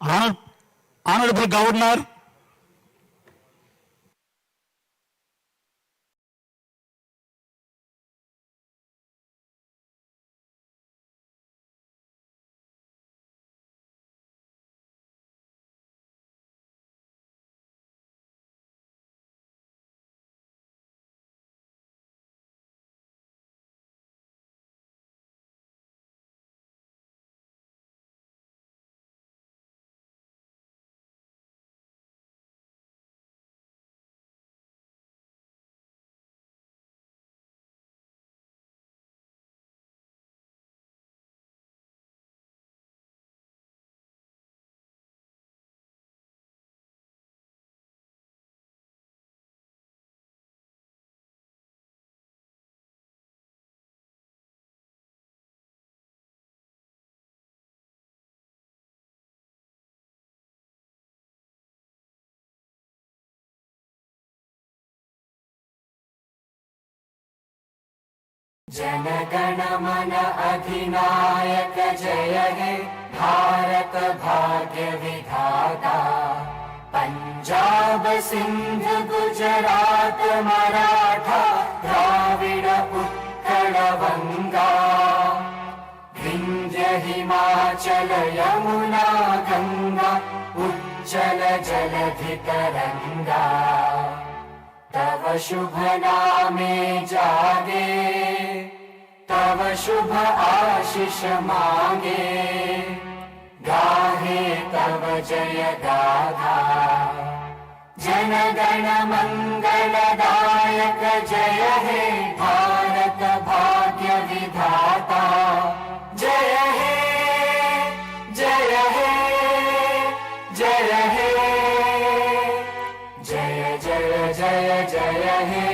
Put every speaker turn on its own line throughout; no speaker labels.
Honorable Governor,
जनगण मन अधिनायक जय हे भारत भाग्य विधाता। पंजाब सिंध गुजरात मराठा द्राविड उत्कल बंगा। विंध्य हिमाचल यमुना गंगा उज्जल जलधि तरंगा। तव शुभ नामे जागे तव शुभ आशीष मांगे। गाहे तव जय गाथा जनगण मंगलदायक जय हे भारत भाग्य विधाता। जय हे जय हे जय हे जय जय जय जय हे।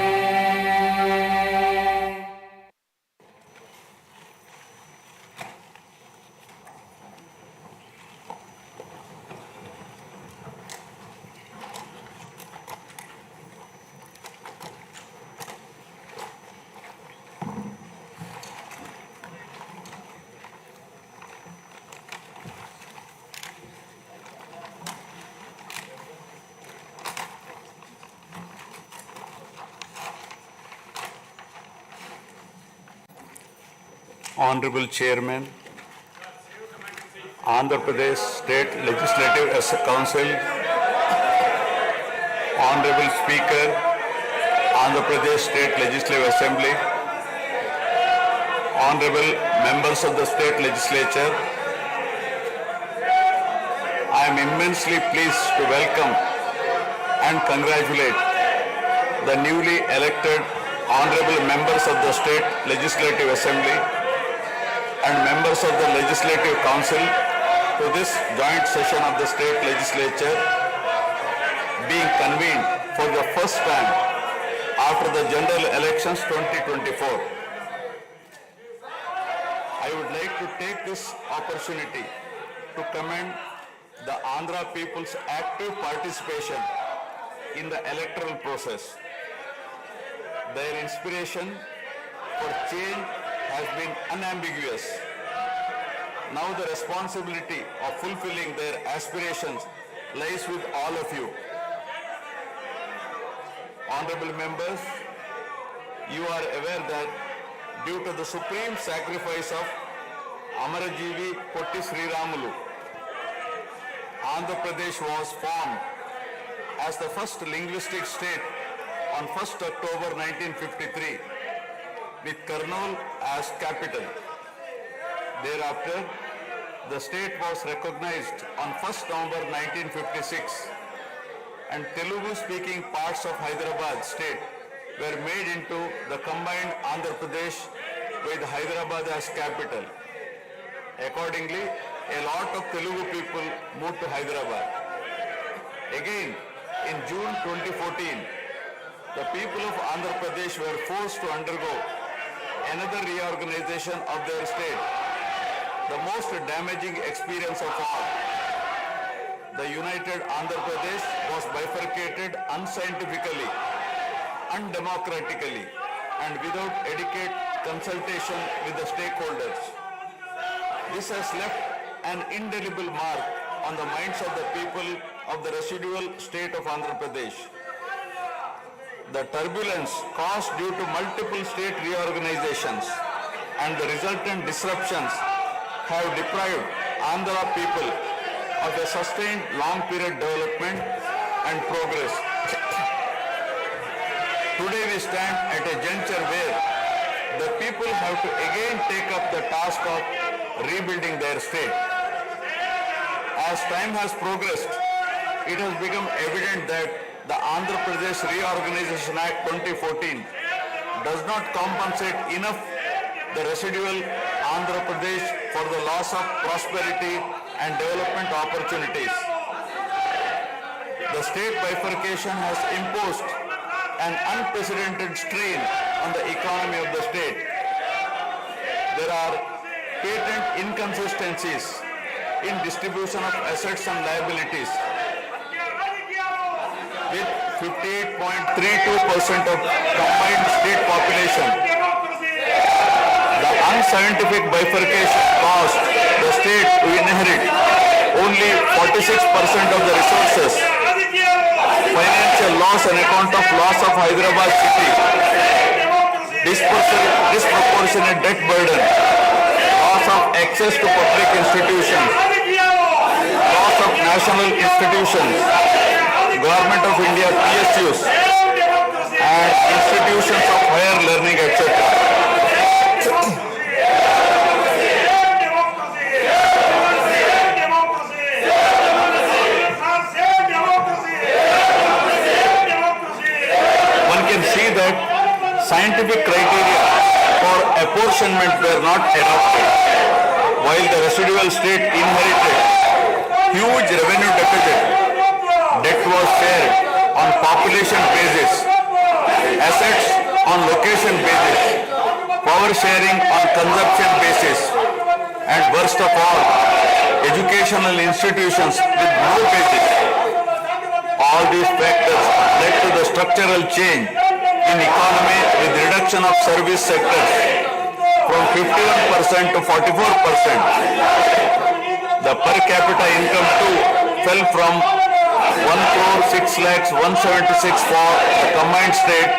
Honorable Chairman, Andhra Pradesh State Legislative Council, Honorable Speaker, Andhra Pradesh State Legislative Assembly, Honorable Members of the State Legislature, I am immensely pleased to welcome and congratulate the newly elected Honorable Members of the State Legislative Assembly and members of the Legislative Council to this joint session of the State Legislature being convened for the first time after the General Elections 2024. I would like to take this opportunity to commend the Andhra people's active participation in the electoral process. Their inspiration for change has been unambiguous. Now the responsibility of fulfilling their aspirations lies with all of you. Honorable members, you are aware that due to the supreme sacrifice of Amarajeevi Potti Sriramulu, Andhra Pradesh was formed as the first linguistic state on 1st October 1953 with Kurnool as capital. Thereafter, the state was recognized on 1st November 1956 and Telugu-speaking parts of Hyderabad state were made into the combined Andhra Pradesh with Hyderabad as capital. Accordingly, a lot of Telugu people moved to Hyderabad. Again, in June 2014, the people of Andhra Pradesh were forced to undergo another reorganization of their state, the most damaging experience of all. The united Andhra Pradesh was bifurcated unscientifically, undemocratically, and without adequate consultation with the stakeholders. This has left an indelible mark on the minds of the people of the residual state of Andhra Pradesh. The turbulence caused due to multiple state reorganizations and the resultant disruptions have deprived Andhra people of a sustained long period development and progress. Today we stand at a juncture where the people have to again take up the task of rebuilding their state. As time has progressed, it has become evident that the Andhra Pradesh Reorganization Act 2014 does not compensate enough the residual Andhra Pradesh for the loss of prosperity and development opportunities. The state bifurcation has imposed an unprecedented strain on the economy of the state. There are patent inconsistencies in distribution of assets and liabilities, with 58.32% of combined state population. The unscientific bifurcation caused the state to inherit only 46% of the resources, financial loss on account of loss of Hyderabad city, disproportionate debt burden, loss of access to public institutions, loss of national institutions, Government of India PSUs, and institutions of higher learning, etc. One can see that scientific criteria for apportionment were not adopted, while the residual state inherited huge revenue deficit. Debt was shared on population basis, assets on location basis, power sharing on consumption basis, and worst of all, educational institutions with no basis. All these factors led to the structural change in economy with reduction of service sectors from 51% to 44%. The per capita income too fell from 1,06,176 for the combined state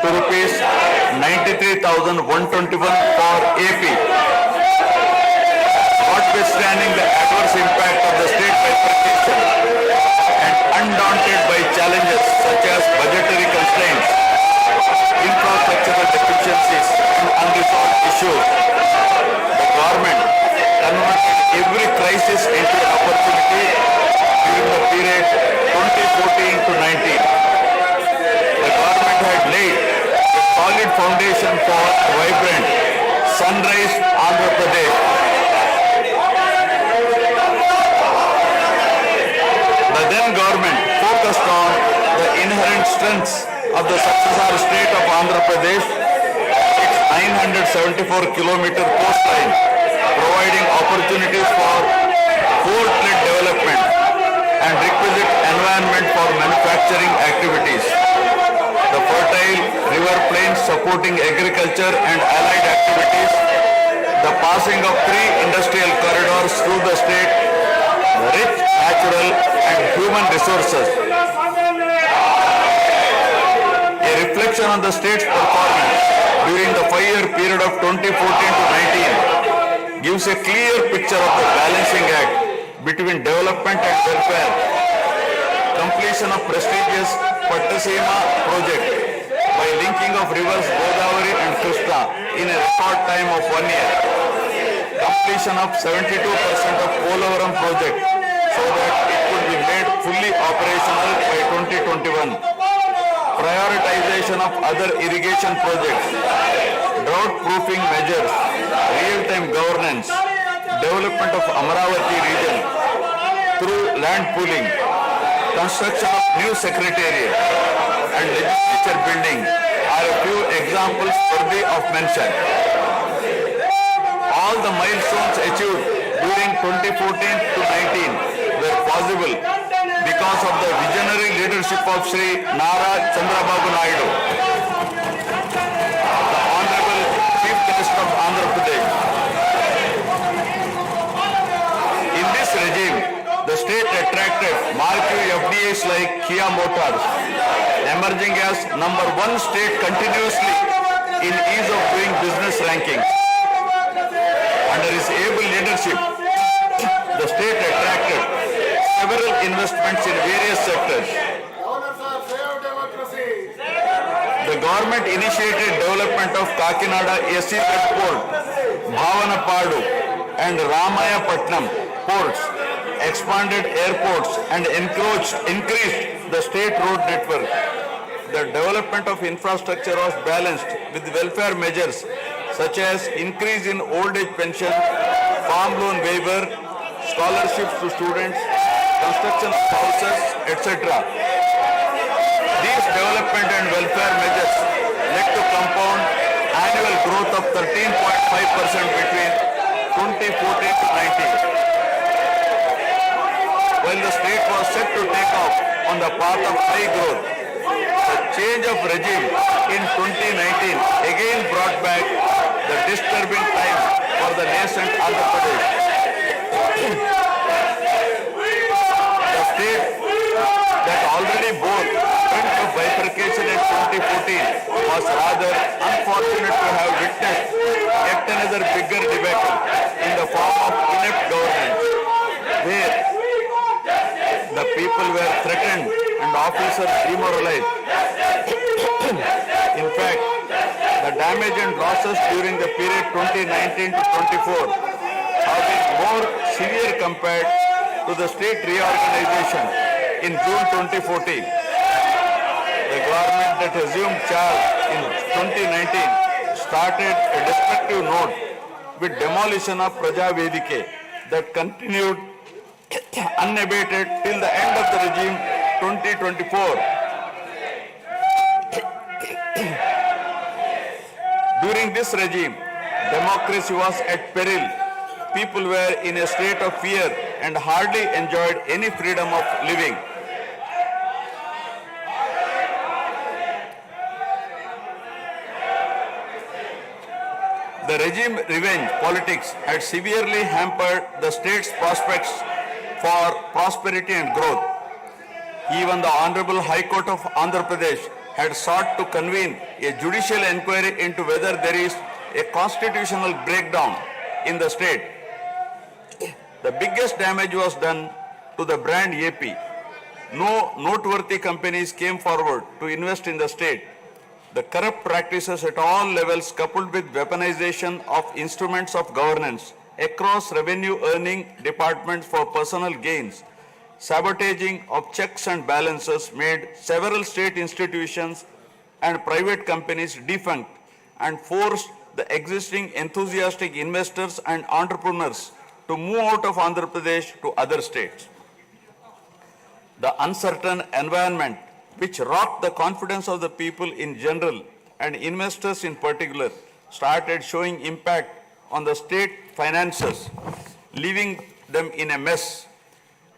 to rupees 93,121 for AP. Notwithstanding the adverse impact of the state bifurcation and undaunted by challenges such as budgetary constraints, infrastructural deficiencies, and unresolved issues, the government converted every crisis into an opportunity during the period 2014 to 19. The government had laid a solid foundation for a vibrant sunrise Andhra Pradesh. The then government focused on the inherent strengths of the successor state of Andhra Pradesh, its 974-kilometer coastline, providing opportunities for port-led development and requisite environment for manufacturing activities. The fertile river plains supporting agriculture and allied activities, the passing of 3 industrial corridors through the state, the rich natural and human resources. A reflection on the state's performance during the 5-year period of 2014 to 19 gives a clear picture of the balancing act between development and welfare. Completion of prestigious Pattasima project by linking of rivers Godavari and Krishna in a record time of 1 year. Completion of 72% of Polavaram project so that it could be made fully operational by 2021. Prioritization of other irrigation projects, drought proofing measures, real-time governance, development of Amaravati region through land pooling, construction of new secretariat and legislature building are a few examples worthy of mention. All the milestones achieved during 2014 to 19 were possible because of the visionary leadership of Sri Nara Chandrababu Naidu, the Honorable Chief Minister of Andhra Pradesh. In this regime, the state attracted marquee FDIs like Kia Motors, emerging as number one state continuously in ease of doing business rankings. Under his able leadership, the state attracted several investments in various sectors. The government initiated development of Kakinada SEZ port, Bhavanapadu and Ramayapatnam ports, expanded airports and increased the state road network. The development of infrastructure was balanced with welfare measures such as increase in old age pension, farm loan waiver, scholarships to students, construction of houses, etc. These development and welfare measures led to compound annual growth of 13.5% between 2014 to 19. While the state was set to take off on the path of high growth, the change of regime in 2019 again brought back the disturbing time for the nascent Andhra Pradesh. The state that already bore front of bifurcation in 2014 was rather unfortunate to have witnessed yet another bigger debacle in the form of inept governance, where the people were threatened and officers demoralized. In fact, the damage and losses during the period 2019 to 24 have been more severe compared to the state reorganization in June 2014. The government that assumed charge in 2019 started a destructive note with demolition of Praja Vedike that continued unabated till the end of the regime 2024. During this regime, democracy was at peril. People were in a state of fear and hardly enjoyed any freedom of living. The regime revenge politics had severely hampered the state's prospects for prosperity and growth. Even the Honorable High Court of Andhra Pradesh had sought to convene a judicial inquiry into whether there is a constitutional breakdown in the state. The biggest damage was done to the brand AP. No noteworthy companies came forward to invest in the state. The corrupt practices at all levels, coupled with weaponization of instruments of governance across revenue earning departments for personal gains, sabotaging of checks and balances made several state institutions and private companies defunct and forced the existing enthusiastic investors and entrepreneurs to move out of Andhra Pradesh to other states. The uncertain environment which rocked the confidence of the people in general and investors in particular started showing impact on the state finances, leaving them in a mess.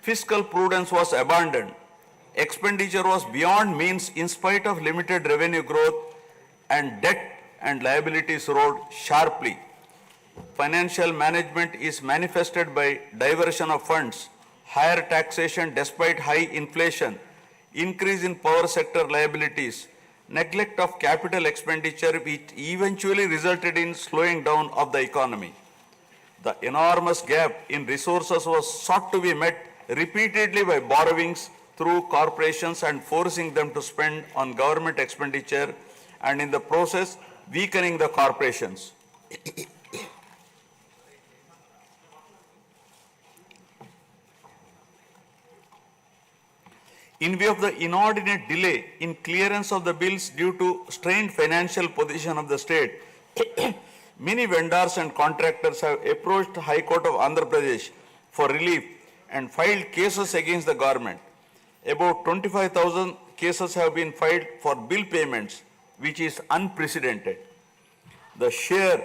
Fiscal prudence was abandoned. Expenditure was beyond means in spite of limited revenue growth, and debt and liabilities rose sharply. Financial management is manifested by diversion of funds, higher taxation despite high inflation, increase in power sector liabilities, neglect of capital expenditure which eventually resulted in slowing down of the economy. The enormous gap in resources was sought to be met repeatedly by borrowings through corporations and forcing them to spend on government expenditure, and in the process weakening the corporations. In view of the inordinate delay in clearance of the bills due to strained financial position of the state, many vendors and contractors have approached High Court of Andhra Pradesh for relief and filed cases against the government. About 25,000 cases have been filed for bill payments, which is unprecedented. The sheer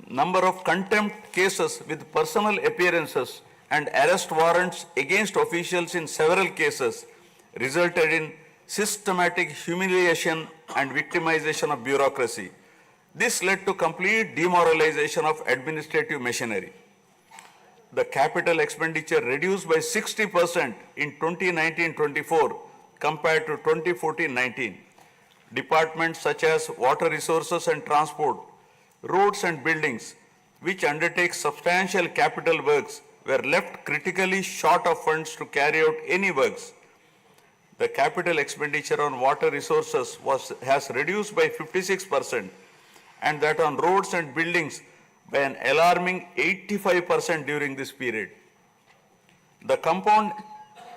number of contempt cases with personal appearances and arrest warrants against officials in several cases resulted in systematic humiliation and victimization of bureaucracy. This led to complete demoralization of administrative machinery. the capital expenditure reduced by 60% in 2019-24 compared to 2014-19. Departments such as water resources and transport, roads and buildings, which undertake substantial capital works, were left critically short of funds to carry out any works. The capital expenditure on water resources has reduced by 56%, and that on roads and buildings by an alarming 85% during this period. The compound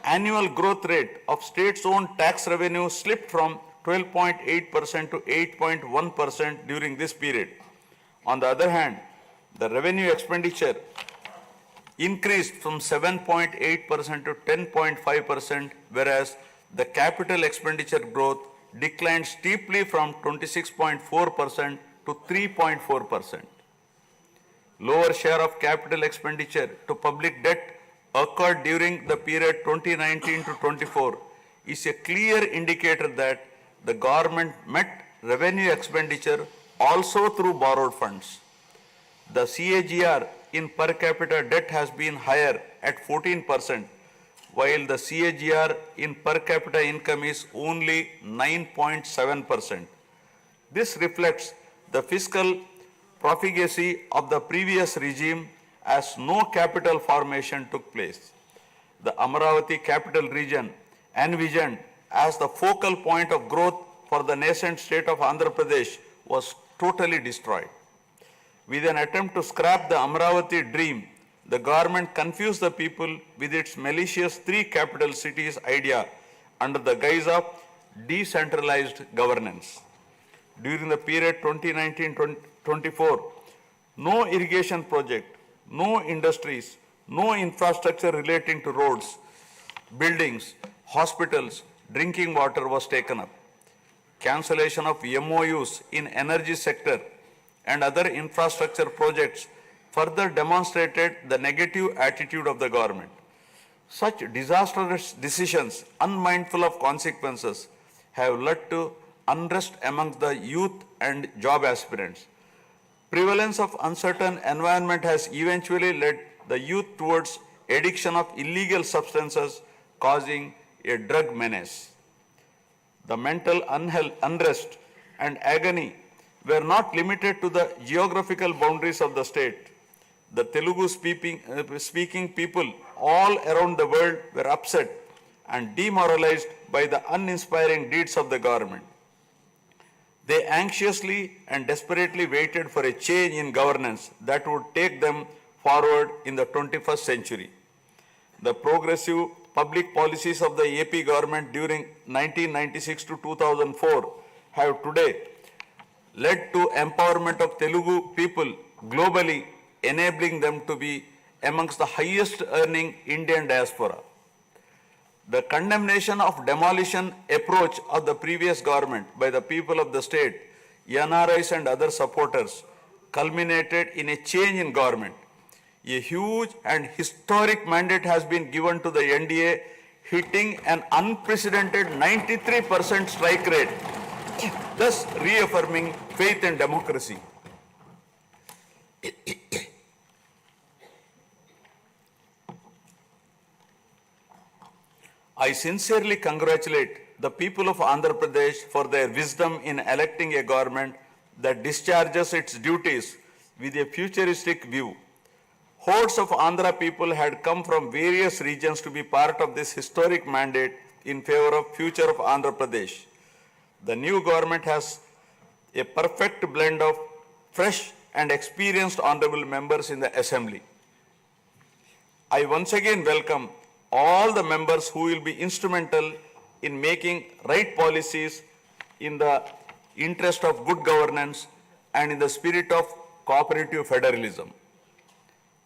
annual growth rate of states-owned tax revenue slipped from 12.8% to 8.1% during this period. On the other hand, the revenue expenditure increased from 7.8% to 10.5%, whereas the capital expenditure growth declined steeply from 26.4% to 3.4%. Lower share of capital expenditure to public debt occurred during the period 2019 to 24 is a clear indicator that the government met revenue expenditure also through borrowed funds. The CAGR in per capita debt has been higher at 14%, while the CAGR in per capita income is only 9.7%. This reflects the fiscal profligacy of the previous regime as no capital formation took place. The Amaravati capital region, envisioned as the focal point of growth for the nascent state of Andhra Pradesh, was totally destroyed. With an attempt to scrap the Amaravati dream, the government confused the people with its malicious three capital cities idea under the guise of decentralized governance. During the period 2019-24, no irrigation project, no industries, no infrastructure relating to roads, buildings, hospitals, drinking water was taken up. Cancellation of MOUs in energy sector and other infrastructure projects further demonstrated the negative attitude of the government. Such disastrous decisions, unmindful of consequences, have led to unrest amongst the youth and job aspirants. Prevalence of uncertain environment has eventually led the youth towards addiction of illegal substances, causing a drug menace. The mental unrest and agony were not limited to the geographical boundaries of the state. The Telugu speaking people all around the world were upset and demoralized by the uninspiring deeds of the government. They anxiously and desperately waited for a change in governance that would take them forward in the 21st century. The progressive public policies of the AP government during 1996 to 2004 have today led to empowerment of Telugu people globally, enabling them to be amongst the highest earning Indian diaspora. The condemnation of demolition approach of the previous government by the people of the state, NRIs and other supporters, culminated in a change in government. A huge and historic mandate has been given to the NDA, hitting an unprecedented 93% strike rate, thus reaffirming faith in democracy. I sincerely congratulate the people of Andhra Pradesh for their wisdom in electing a government that discharges its duties with a futuristic view. Hordes of Andhra people had come from various regions to be part of this historic mandate in favor of future of Andhra Pradesh. The new government has a perfect blend of fresh and experienced honorable members in the assembly. I once again welcome all the members who will be instrumental in making right policies in the interest of good governance and in the spirit of cooperative federalism.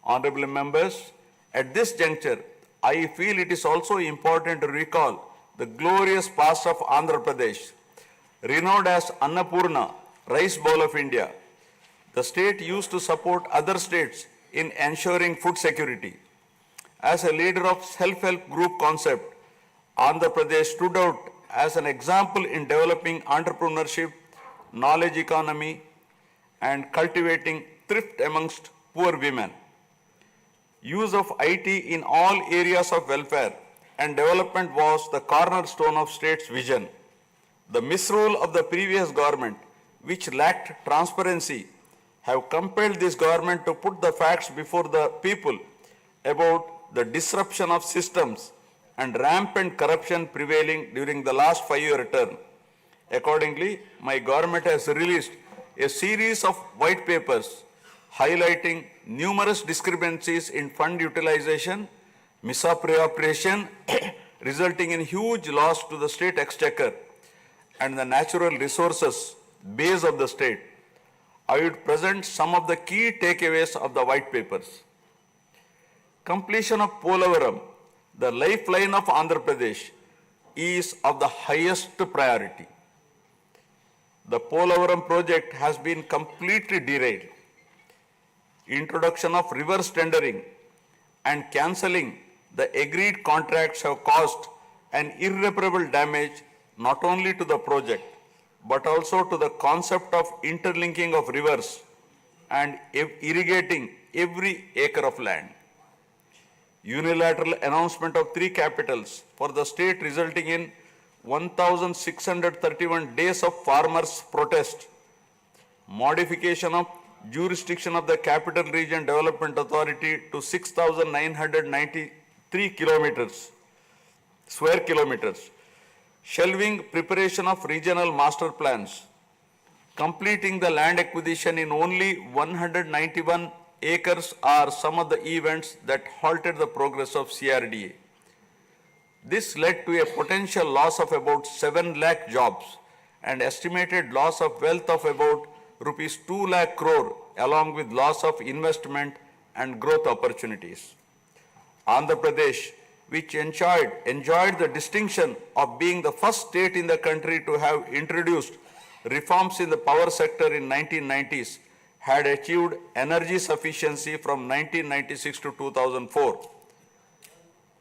Honorable members, at this juncture, I feel it is also important to recall the glorious past of Andhra Pradesh. Renowned as Annapurna, rice bowl of India, the state used to support other states in ensuring food security. As a leader of self-help group concept, Andhra Pradesh stood out as an example in developing entrepreneurship, knowledge economy, and cultivating thrift amongst poor women. Use of IT in all areas of welfare and development was the cornerstone of state's vision. The misrule of the previous government, which lacked transparency, have compelled this government to put the facts before the people about the disruption of systems and rampant corruption prevailing during the last 5-year term. Accordingly, my government has released a series of white papers highlighting numerous discrepancies in fund utilization, misappropriation, resulting in huge loss to the state exchequer and the natural resources base of the state. I would present some of the key takeaways of the white papers. Completion of Polavaram, the lifeline of Andhra Pradesh, is of the highest priority. The Polavaram project has been completely derailed. Introduction of reverse tendering and cancelling the agreed contracts have caused an irreparable damage not only to the project but also to the concept of interlinking of rivers and irrigating every acre of land. Unilateral announcement of 3 capitals for the state resulting in 1,631 days of farmers' protest. Modification of jurisdiction of the Capital Region Development Authority to 6,993 square kilometers. Shelving preparation of regional master plans. Completing the land acquisition in only 191 acres are some of the events that halted the progress of CRDA. This led to a potential loss of about 7 lakh jobs and estimated loss of wealth of about rupees 2 lakh crore along with loss of investment and growth opportunities. Andhra Pradesh, which enjoyed the distinction of being the first state in the country to have introduced reforms in the power sector in 1990s, had achieved energy sufficiency from 1996 to 2004.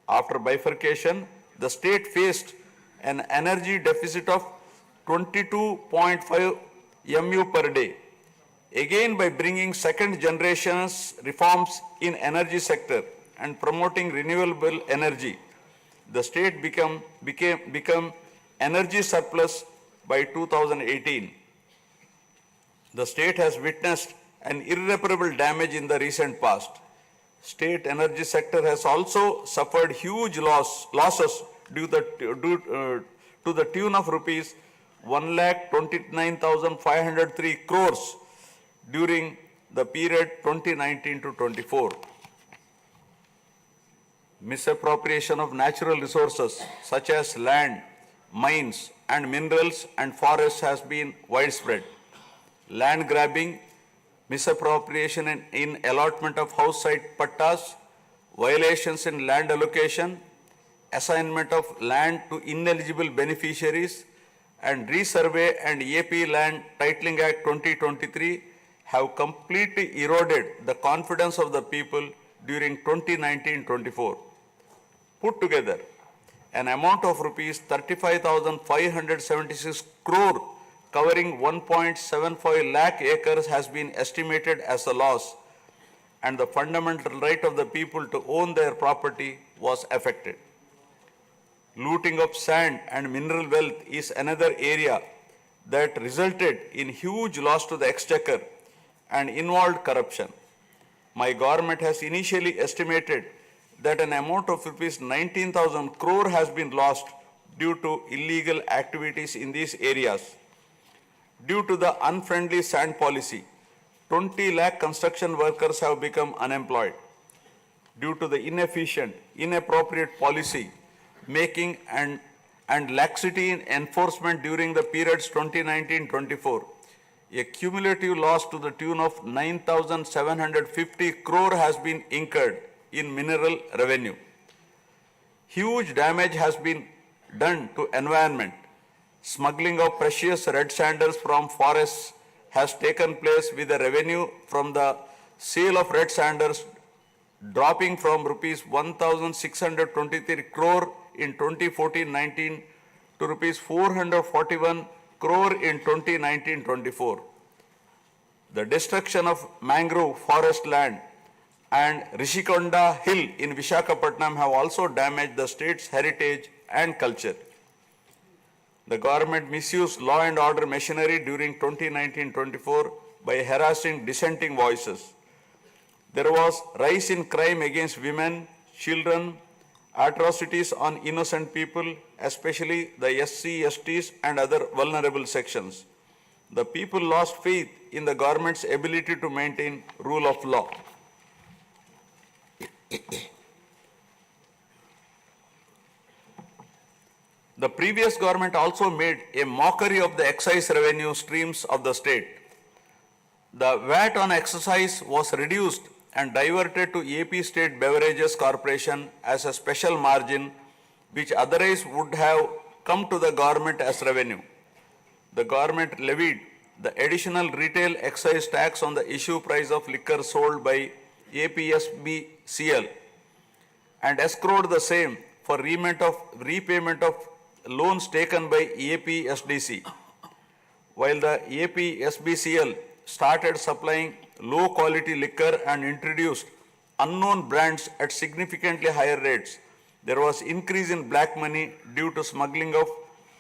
After bifurcation, the state faced an energy deficit of 22.5 MU per day. Again, by bringing second generation's reforms in energy sector and promoting renewable energy, the state become energy surplus by 2018. The state has witnessed an irreparable damage in the recent past. State energy sector has also suffered huge losses due to the tune of rupees 1,29,503 crores during the period 2019 to 24. Misappropriation of natural resources such as land, mines and minerals and forests has been widespread. Land grabbing, misappropriation in allotment of house site pattas, violations in land allocation, assignment of land to ineligible beneficiaries, and Resurvey and AP Land Titling Act 2023 have completely eroded the confidence of the people during 2019-24. Put together, an amount of rupees 35,576 crore covering 1.75 lakh acres has been estimated as a loss, and the fundamental right of the people to own their property was affected. Looting of sand and mineral wealth is another area that resulted in huge loss to the exchequer and involved corruption. My government has initially estimated that an amount of rupees 19,000 crore has been lost due to illegal activities in these areas. Due to the unfriendly sand policy, 20 lakh construction workers have become unemployed. Due to the inefficient, inappropriate policy making and laxity in enforcement during the periods 2019-24, a cumulative loss to the tune of 9,750 crore has been incurred in mineral revenue. Huge damage has been done to environment. Smuggling of precious red sanders from forests has taken place with the revenue from the sale of red sanders dropping from rupees 1,623 crore in 2014-19 to rupees 441 crore in 2019-24. The destruction of mangrove forest land and Rishikonda Hill in Vishakhapatnam have also damaged the state's heritage and culture. The government misused law and order machinery during 2019-24 by harassing dissenting voices. There was rise in crime against women, children, atrocities on innocent people, especially the SC, STs and other vulnerable sections. The people lost faith in the government's ability to maintain rule of law. The previous government also made a mockery of the excise revenue streams of the state. The VAT on excise was reduced and diverted to AP State Beverages Corporation as a special margin, which otherwise would have come to the government as revenue. The government levied the additional retail excise tax on the issue price of liquor sold by APSBCL and escrowed the same for repayment of loans taken by APSDC. While the APSBCL started supplying low quality liquor and introduced unknown brands at significantly higher rates, there was increase in black money due to smuggling of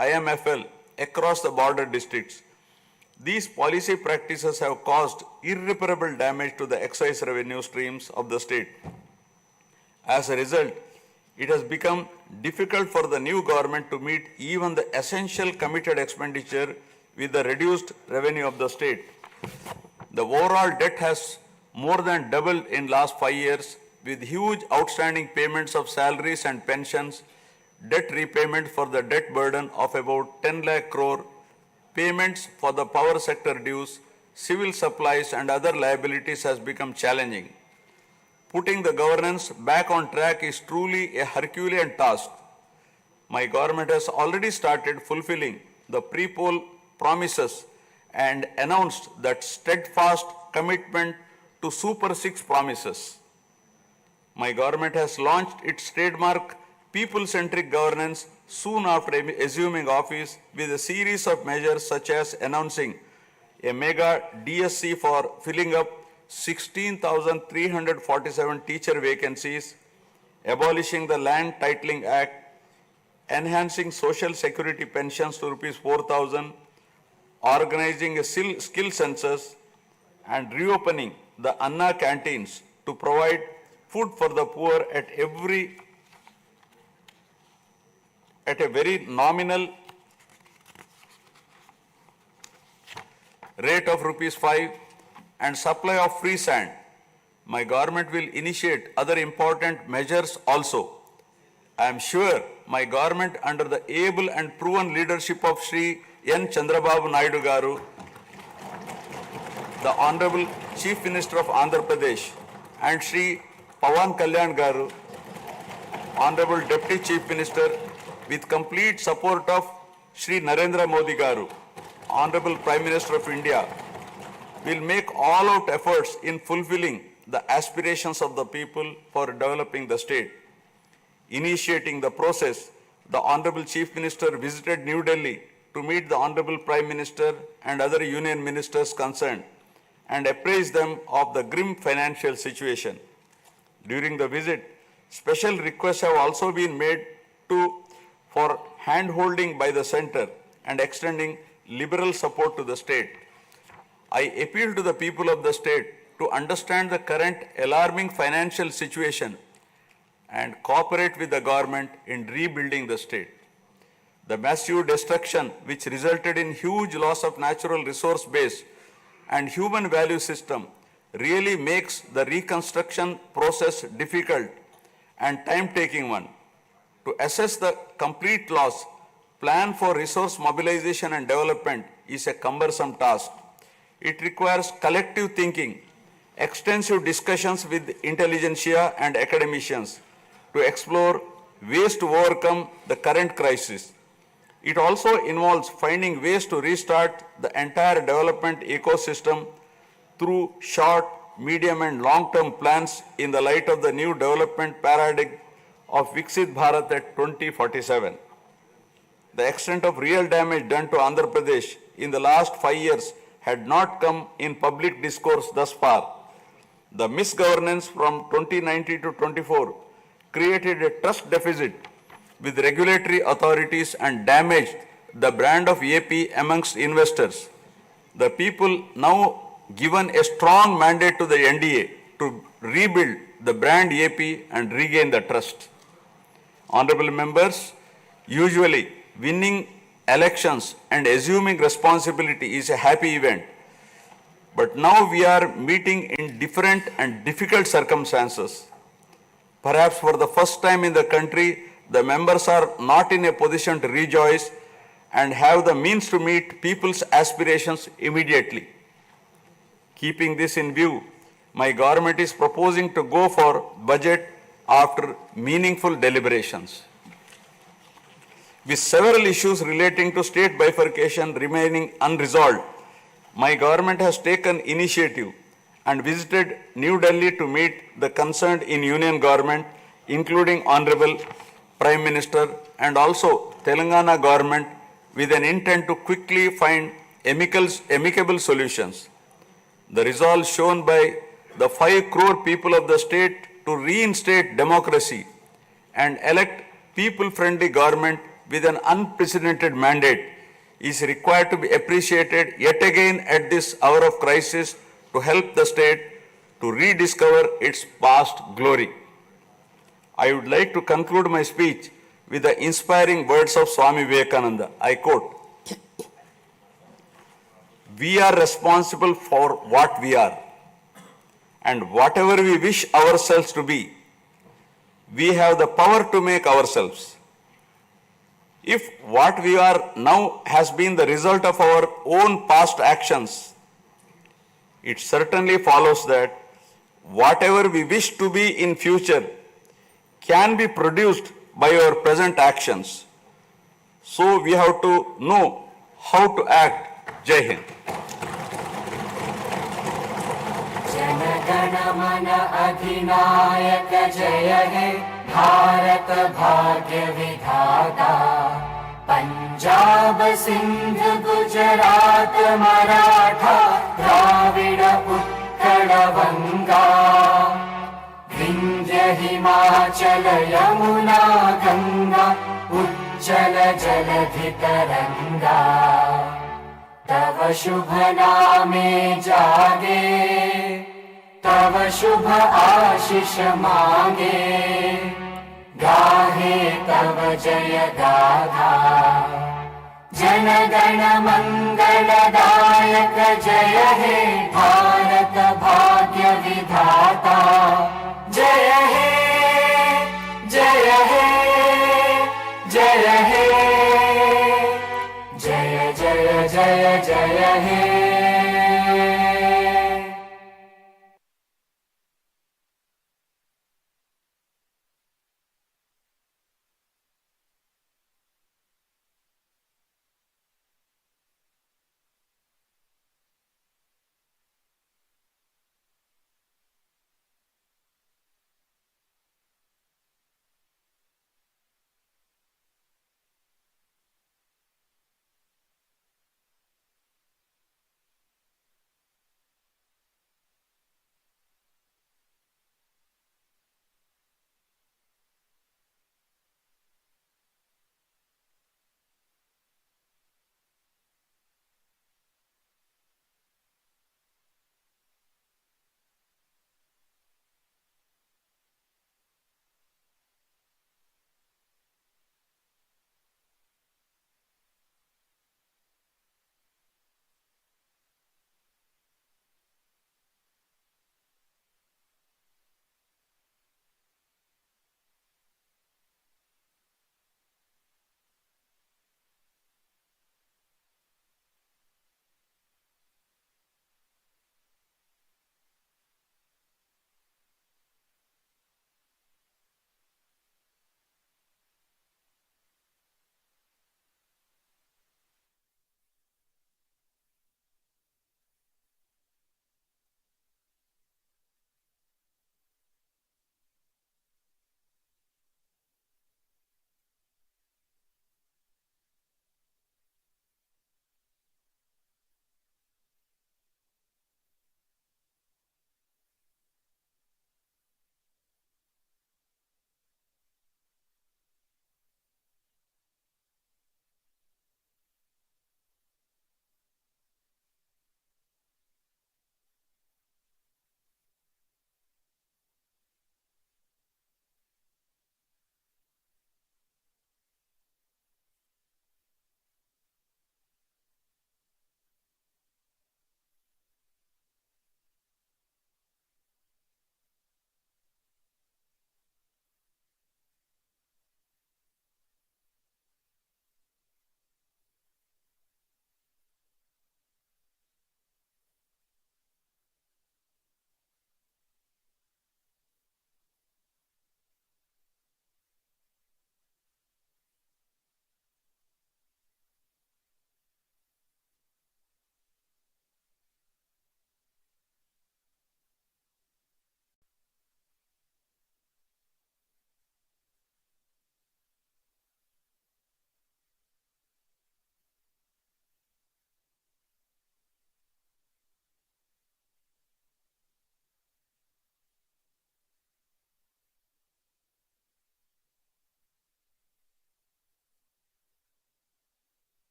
IMFL across the border districts. These policy practices have caused irreparable damage to the excise revenue streams of the state. As a result, it has become difficult for the new government to meet even the essential committed expenditure with the reduced revenue of the state. The overall debt has more than doubled in last 5 years, with huge outstanding payments of salaries and pensions, debt repayment for the debt burden of about 10 lakh crore, payments for the power sector dues, civil supplies and other liabilities has become challenging. Putting the governance back on track is truly a Herculean task. My government has already started fulfilling the pre-poll promises and announced that steadfast commitment to Super 6 promises. My government has launched its trademark people-centric governance soon after assuming office with a series of measures such as announcing a mega DSC for filling up 16,347 teacher vacancies, abolishing the Land Titling Act, enhancing social security pensions to rupees 4,000, organizing a skill census, and reopening the Anna canteens to provide food for the poor at a very nominal rate of rupees 5 and supply of free sand. My government will initiate other important measures also. I am sure my government under the able and proven leadership of Shri N. Chandrababu Naidu Garu, the Honorable Chief Minister of Andhra Pradesh, and Shri Pawan Kalyan Garu, Honorable Deputy Chief Minister, with complete support of Shri Narendra Modi Garu, Honorable Prime Minister of India, will make all-out efforts in fulfilling the aspirations of the people for developing the state. Initiating the process, the Honorable Chief Minister visited New Delhi to meet the Honorable Prime Minister and other union ministers concerned and apprise them of the grim financial situation. During the visit, special requests have also been made for hand-holding by the center and extending liberal support to the state. I appeal to the people of the state to understand the current alarming financial situation and cooperate with the government in rebuilding the state. The massive destruction which resulted in huge loss of natural resource base and human value system really makes the reconstruction process difficult and time-taking one. To assess the complete loss, plan for resource mobilization and development is a cumbersome task. It requires collective thinking, extensive discussions with intelligentsia and academicians to explore ways to overcome the current crisis. It also involves finding ways to restart the entire development ecosystem through short, medium and long-term plans in the light of the new development paradigm of Viksit Bharat at 2047. The extent of real damage done to Andhra Pradesh in the last 5 years had not come in public discourse thus far. The misgovernance from 2019 to 24 created a trust deficit with regulatory authorities and damaged the brand of AP amongst investors. The people now given a strong mandate to the NDA to rebuild the brand AP and regain the trust. Honorable members, usually winning elections and assuming responsibility is a happy event. But now we are meeting in different and difficult circumstances. Perhaps for the first time in the country, the members are not in a position to rejoice and have the means to meet people's aspirations immediately. Keeping this in view, my government is proposing to go for budget after meaningful deliberations. With several issues relating to state bifurcation remaining unresolved, my government has taken initiative and visited New Delhi to meet the concerned in union government, including Honorable Prime Minister and also Telangana government with an intent to quickly find amicable solutions. The resolve shown by the 5 crore people of the state to reinstate democracy and elect people-friendly government with an unprecedented mandate is required to be appreciated yet again at this hour of crisis to help the state to rediscover its past glory. I would like to conclude my speech with the inspiring words of Swami Vivekananda. I quote, "We are responsible for what we are, and whatever we wish ourselves to be, we have the power to make ourselves. If what we are now has been the result of our own past actions, it certainly follows that whatever we wish to be in future can be produced by our present actions. So we have to know how to act." Jai Hind.
Jana Gana मन अधिनायक जय हे भारत भाग्य विधाता। पंजाब सिंध गुजरात मराठा द्राविड उत्कल बंगा विंध्य हिमाचल यमुना गंगा उच्चल जलधि तरंगा। तव शुभ नामे जागे तव शुभ आशीष मांगे गाहे तव जय गाथा। जन गण मंगलदायक जय हे भारत भाग्य विधाता। जय हे जय हे जय हे जय जय जय जय हे।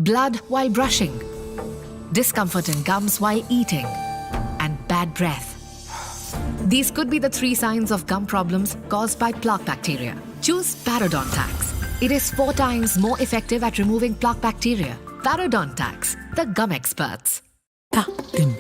blood while brushing, discomfort in gums while eating, and bad breath. These could be the 3 signs of gum problems caused by plaque bacteria. Choose Parodontax. It is 4 times more effective at removing plaque bacteria. Parodontax, the gum experts.